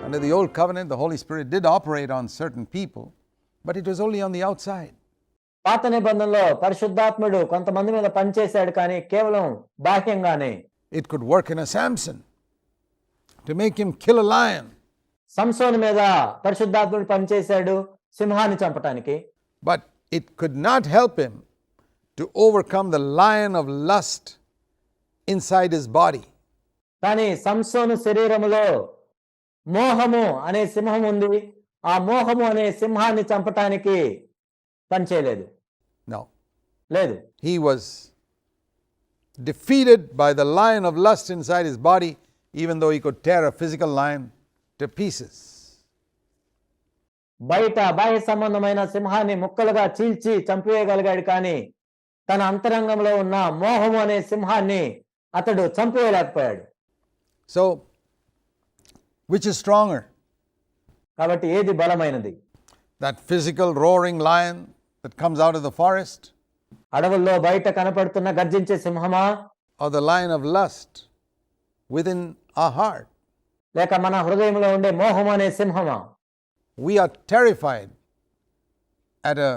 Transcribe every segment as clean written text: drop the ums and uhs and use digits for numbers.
Under the old covenant, the Holy Spirit did operate on certain people, but it was only on the outside. పాత నిబంధనలో పరిశుద్ధాత్ముడు కొంతమంది మీద పనిచేశాడు, కానీ కేవలం బాహ్యంగానే. It could work in a Samson to make him kill a lion. సంసోను మీద పరిశుద్ధాత్ముడు పనిచేశాడు సింహాన్ని చంపటానికి. But it could not help him to overcome the lion of lust inside his body. కానీ సంసోను శరీరములో మోహము అనే సింహం ఉంది. ఆ మోహము అనే సింహాన్ని చంపటానికి పనిచేయలేదు. No. లేదు. He was defeated by the lion of lust inside his body, even though he could tear a physical lion to pieces. బయట బాహ్య సంబంధమైన సింహాన్ని ముక్కలుగా చీల్చి చంపివేయగలిగాడు, కానీ తన అంతరంగంలో ఉన్న మోహము అనే సింహాన్ని అతడు చంపివేయలేకపోయాడు. So, which is stronger? కాబట్టి ఏది బలమైనది? That physical roaring lion that comes out of the forest, అడవుల్లో బయట కనపడుతున్న గర్జించే సింహమా, or the lion of lust within our heart? లేక మన హృదయంలో ఉండే మోహము అనే సింహమా? We are terrified at a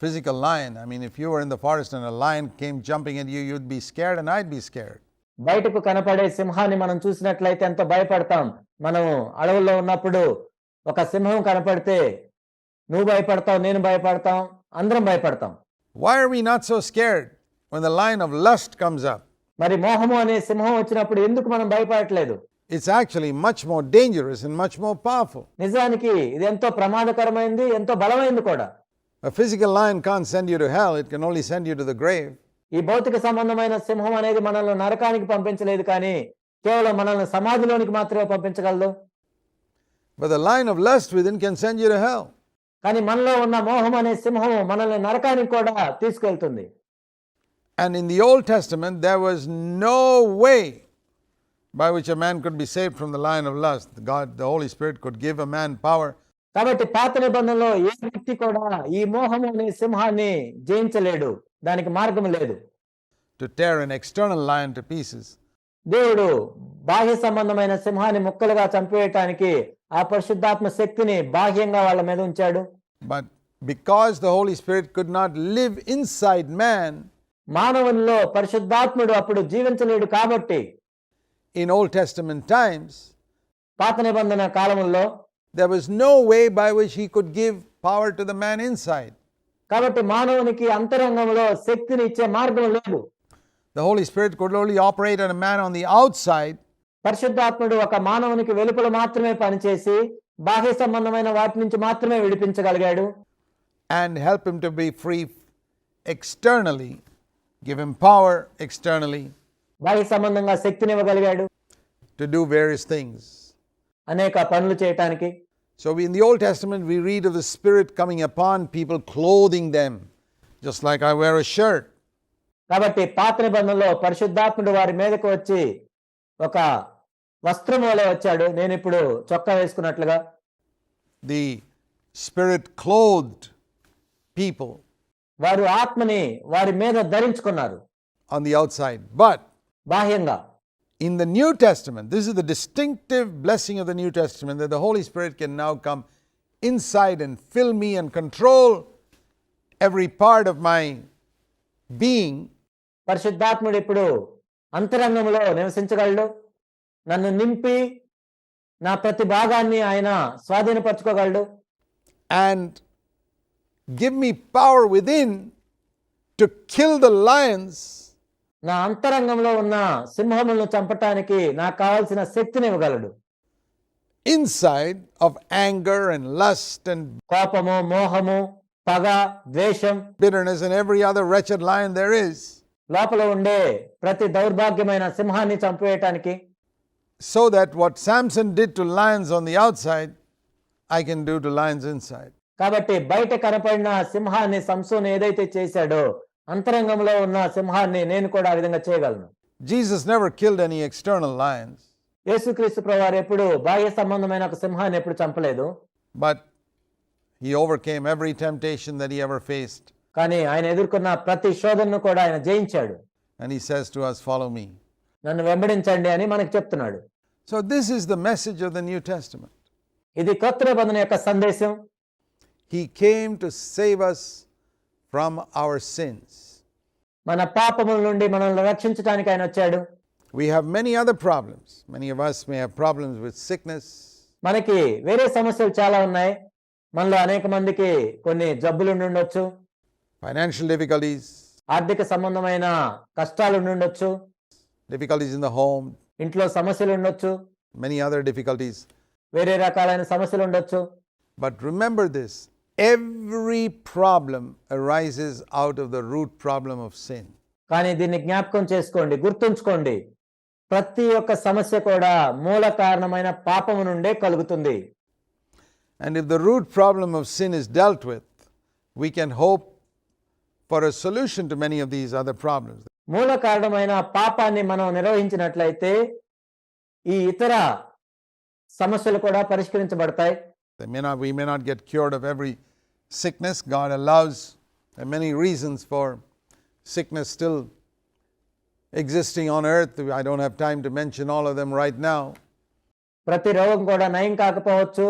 physical lion. I mean, if you were in the forest and a lion came jumping at you, you'd be scared and I'd be scared. బయటకు కనపడే సింహాన్ని మనం చూసినట్లయితే ఎంతో భయపడతాం. మనం అడవుల్లో ఉన్నప్పుడు ఒక సింహం కనపడితే నువ్వు భయపడతావు, నేను భయపడతాం, అందరం భయపడతాం. Why are we not so scared when the lion of lust comes up? మరి మోహము అనే సింహం వచ్చినప్పుడు ఎందుకు మనం భయపడట్లేదు? It's actually much more dangerous and much more powerful. నిజానికి ఇది ఎంతో ప్రమాదకరమైంది, ఎంతో బలమైంది కూడా. A physical lion can't send you to hell, it can only send you to the grave. ఈ భౌతిక సంబంధమైన సింహం అనేది మనల్ని నరకానికి పంపించలేదు, కానీ కేవలం మనల్ని సమాధిలోనికి మాత్రమే పంపించగలదు. But the lion of lust within can send you to hell. కానీ మనలో ఉన్న మోహం అనే సింహం మనల్ని నరకానికి కూడా తీసుకెళ్తుంది. And in the Old Testament, there was no way by which a man could be saved from the lion of lust. God, the Holy Spirit, could give a man power. కాబట్టి పాత నిబంధనలో ఏ వ్యక్తి కూడా ఈ మోహం అనే సింహాన్ని జయించలేడు, దానికి మార్గం లేదు. To tear an external lion to pieces. దేవుడు బాహ్య సంబంధమైన సింహాన్ని ముక్కలుగా చంపివేయటానికి ఆ పరిశుద్ధాత్మ శక్తిని బాహ్యంగా వాళ్ళ మీద ఉంచాడు. But because the Holy Spirit could not live inside man, మానవునిలో పరిశుద్ధాత్ముడు అప్పుడు జీవించలేడు కాబట్టి in Old Testament times, పాత నిబంధన కాలములో there was no way by which he could give power to the man inside. కాబట్టి మానవునికి అంతరంగంలో శక్తిని ఇచ్చే మార్గం లేదు. The Holy Spirit could only operate on a man on the outside. పరిశుద్ధాత్ముడు ఒక మానవునికి వెలుపల మాత్రమే పనిచేసి బాహ్య సంబంధమైన వాటి నుంచి మాత్రమే విడిపించగలిగాడు. And help him to be free externally, give him power externally బాహ్య సంబంధంగా శక్తిని ఇవ్వగలిగాడు to do various things. అనేక పనులు చేయటానికి. So in the Old Testament we read of the Spirit coming upon people, clothing them, just like I wear a shirt. కాబట్టి పాత నిబంధనలో పరిశుద్ధాత్ముడు వారి మీదకు వచ్చి ఒక వస్త్రం వలె వచ్చాడు, నేను ఇప్పుడు చొక్కా వేసుకున్నట్లుగా. The Spirit clothed people వారు ఆత్మని వారి మీద ధరించుకున్నారు on the outside. But బాహ్యంగా. in the New Testament, this is the distinctive blessing of the New Testament, that the Holy Spirit can now come inside and fill me and control every part of my being. పరిశుద్ధాత్ముడు ఇప్పుడు అంతరంగంలో నివసించగలడు, నన్ను నింపి నా ప్రతి భాగాన్ని ఆయన స్వాధీనపరచుకోగలడు. And give me power within to kill the lions. నా అంతరంగంలో ఉన్న సింహములను చంపటానికి నాకు కావాల్సిన శక్తిని ఇవ్వగలడు. Inside of anger and lust and కోపము, మోహము, పగ, ద్వేషం, bitterness and every other wretched lion there is. లోపల ఉండే ప్రతి దౌర్భాగ్యమైన సింహాన్ని చంపివేయటానికి. So that what Samson did to lions on the outside, I can do to lions inside. కాబట్టి బయట కనపడిన సింహాన్ని సంసోను ఏదైతే చేశాడో అంతరంగంలో ఉన్న సింహాన్ని నేను కూడా ఆ విధంగా చేయగలను. Jesus never killed any external lions, యేసుక్రీస్తు ప్రభువారు ఎప్పుడు బాహ్య సంబంధమైన ఒక సింహాన్ని ఎప్పుడు చంపలేదు. but he overcame every temptation that he ever faced. కానీ ఆయన ఎదుర్కొన్న ప్రతి శోధనను కూడా ఆయన జయించాడు. And he says to us, follow me. నన్ను వెంబడించండి అని మనకు చెప్తున్నాడు. So, this is the message of the New Testament. ఇది కొత్త నిబంధన యొక్క సందేశం. He came to save us from our sins. మన పాపముల నుండి మనల్ని రక్షించడానికి ఆయన వచ్చాడు. We have many other problems. Many of us may have problems with sickness. మనకి వేరే సమస్యలు చాలా ఉన్నాయి. మనలో అనేక మందికి కొన్ని జబ్బులు ఉండొచ్చు, Financial difficulties, ఆర్థిక సంబంధమైన కష్టాలు ఉండొచ్చు, difficulties in the home, ఇంట్లో సమస్యలు ఉండొచ్చు, many other difficulties. వేరే రకాలైన సమస్యలు ఉండొచ్చు. But remember this, every problem arises out of the root problem of sin. కానీ దీన్ని జ్ఞాపకం చేసుకోండి, గుర్తుంచుకోండి, ప్రతి ఒక్క సమస్య కూడా మూల కారణమైన పాపము నుండే కలుగుతుంది. And if the root problem of sin is dealt with, we can hope for a solution to many of these other problems. మూల కారణమైన పాపాన్ని మనం నిర్వహించినట్లయితే ఈ ఇతర సమస్యలు కూడా పరిష్కరించబడతాయి. We may not get cured of every sickness. God allows many reasons for sickness still existing on earth. I don't have time to mention all of them right now. ప్రతి రోగం కూడా నయం కాకపోవచ్చు,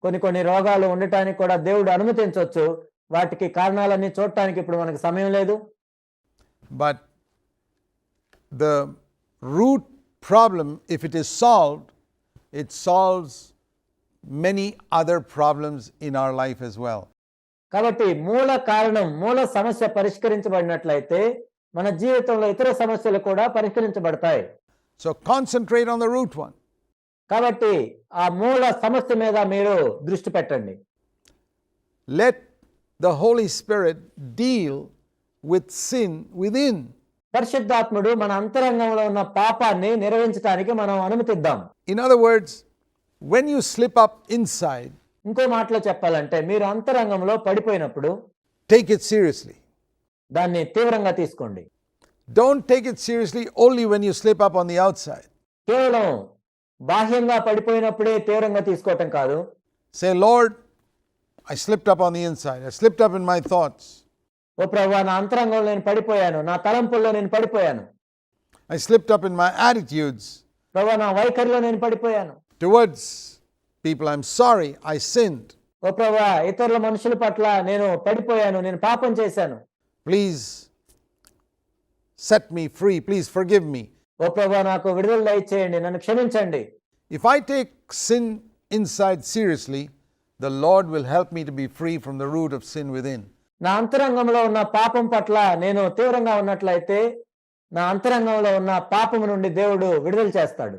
కొన్ని రోగాలు ఉండటానికి కూడా దేవుడు అనుమతించవచ్చు. వాటికి కారణాలన్నీ చూడటానికి ఇప్పుడు మనకు సమయం లేదు. But the root problem, if it is solved, it solves many other problems in our life as well. కాబట్టి మూల కారణం, మూల సమస్య పరిష్కరించబడినట్లయితే మన జీవితంలో ఇతర సమస్యలు కూడా పరిష్కరించబడతాయి. So concentrate on the root one. కాబట్టి ఆ మూల సమస్య మీద మీరు దృష్టి పెట్టండి. Let the Holy Spirit deal with sin within. పరిశుద్ధాత్ముడు మన అంతరంగంలో ఉన్న పాపాన్ని నిర్వహించడానికి మనం అనుమతిద్దాం. In other words, when you slip up inside, ఇంకో మాటలో చెప్పాలంటే మీరు అంతరంగంలో పడిపోయినప్పుడు take it seriously. దాన్ని తీవ్రంగా తీసుకోండి. Don't take it seriously only when you slip up on the outside. కేవలం బాహ్యంగా పడిపోయినప్పుడే తీవ్రంగా తీసుకోవటం కాదు. Say, Lord, I slipped up on the inside. I slipped up in my thoughts. ఓ ప్రభువా, నా అంతరంగంలో నేను పడిపోయాను, నా తలంపుల్లో నేను పడిపోయాను. I slipped up in my attitudes. ప్రభువా, నా వైఖరిలో నేను పడిపోయాను. Towards people, I'm sorry, I sinned. ఓ ప్రభువా, ఇతరుల మనుషుల పట్ల నేను పడిపోయాను, నేను పాపం చేశాను. Please set me free. Please forgive me. ఓ ప్రభువా, నాకు విడుదల దయచేయండి, నన్ను క్షమించండి. If I take sin inside seriously, the Lord will help me to be free from the root of sin within. నా అంతరంగంలో ఉన్న పాపం పట్ల నేను తీవ్రంగా ఉన్నట్లయితే నా అంతరంగంలో ఉన్న పాపము నుండి దేవుడు విడుదల చేస్తాడు.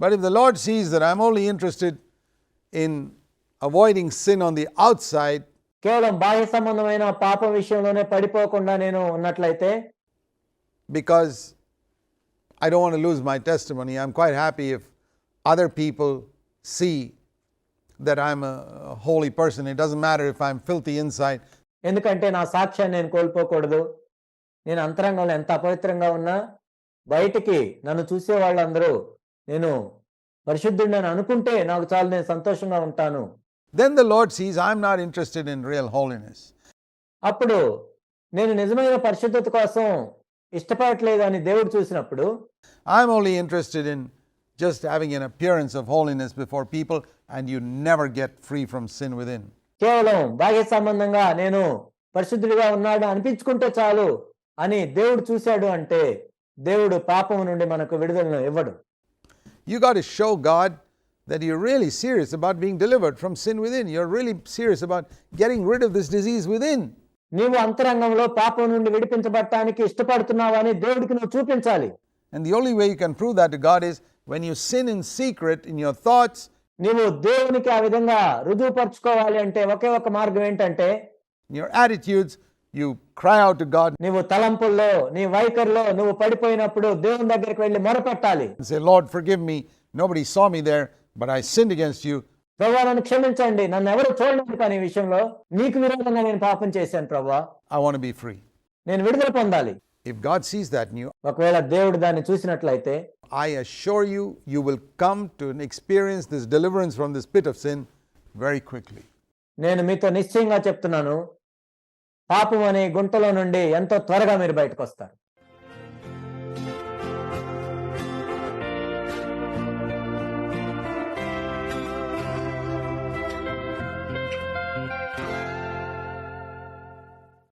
But if the Lord sees that I'm only interested in avoiding sin on the outside, కేవలం బాహ్య సంబంధమైన పాపం విషయంలోనే పడిపోకుండా నేను ఉన్నట్లయితే, because I don't want to lose my testimony, I'm quite happy if other people see that I'm a holy person. It doesn't matter if I'm filthy inside. ఎందుకంటే నా సాక్ష్యాన్ని నేను కోల్పోకూడదు. నేను అంతరంగంలో ఎంత అపవిత్రంగా ఉన్నా బయటికి నన్ను చూసే వాళ్ళందరూ నేను పరిశుద్ధుడిని అని అనుకుంటే నాకు చాలు, నేను సంతోషంగా ఉంటాను. Then the Lord sees I'm not interested in real holiness. అప్పుడు నేను నిజమైన పరిశుద్ధత కోసం ఇష్టపడట్లేదు అని దేవుడు చూసినప్పుడు, I'm only interested in just having an appearance of holiness before people, and you never get free from sin within. కేవలం బాహ్య సంబంధంగా నేను పరిశుద్ధుడిగా ఉన్నాడు అనిపించుకుంటే చాలు అని దేవుడు చూశాడు అంటే దేవుడు పాపము నుండి మనకు విడుదలను ఇవ్వడు. You got to show God that you're really serious about being delivered from sin within. You're really serious about getting rid of this disease within. నీవు అంతరంగంలో పాపం నుండి విడిపించబడటానికి ఇష్టపడుతున్నావని దేవుడికి నువ్వు చూపించాలి. And the only way you can prove that to God is when you sin in secret in your thoughts. నీవు దేవునికి ఆ విధంగా రుజువుపరచుకోవాలి అంటే ఒకే ఒక మార్గం ఏంటంటే, In your attitudes, you cry out to God నీవు తలంపుల్లో నీ వైఖరిలో నువ్వు పడిపోయినప్పుడు దేవుని దగ్గరికి వెళ్ళి మొరపెట్టాలి. and say, Lord, forgive me. Nobody saw me there, but I sinned against you. ప్రభువా, నన్ను క్షమించండి, నన్ను ఎవరు చూడలేదు కానీ ఈ విషయంలో నీకు విరోధంగా నేను పాపం చేశాను ప్రభువా, I want to be free. నేను విడుదల పొందాలి. If God sees that in you, ఒకవేళ దేవుడు దాన్ని చూసినట్లయితే, I assure you, you will come to experience this deliverance from this pit of sin very quickly. నేను మీతో నిశ్చయంగా చెప్తున్నాను, పాపం అనే గుంటలో నుండి ఎంతో త్వరగా మీరు బయటకు వస్తారు.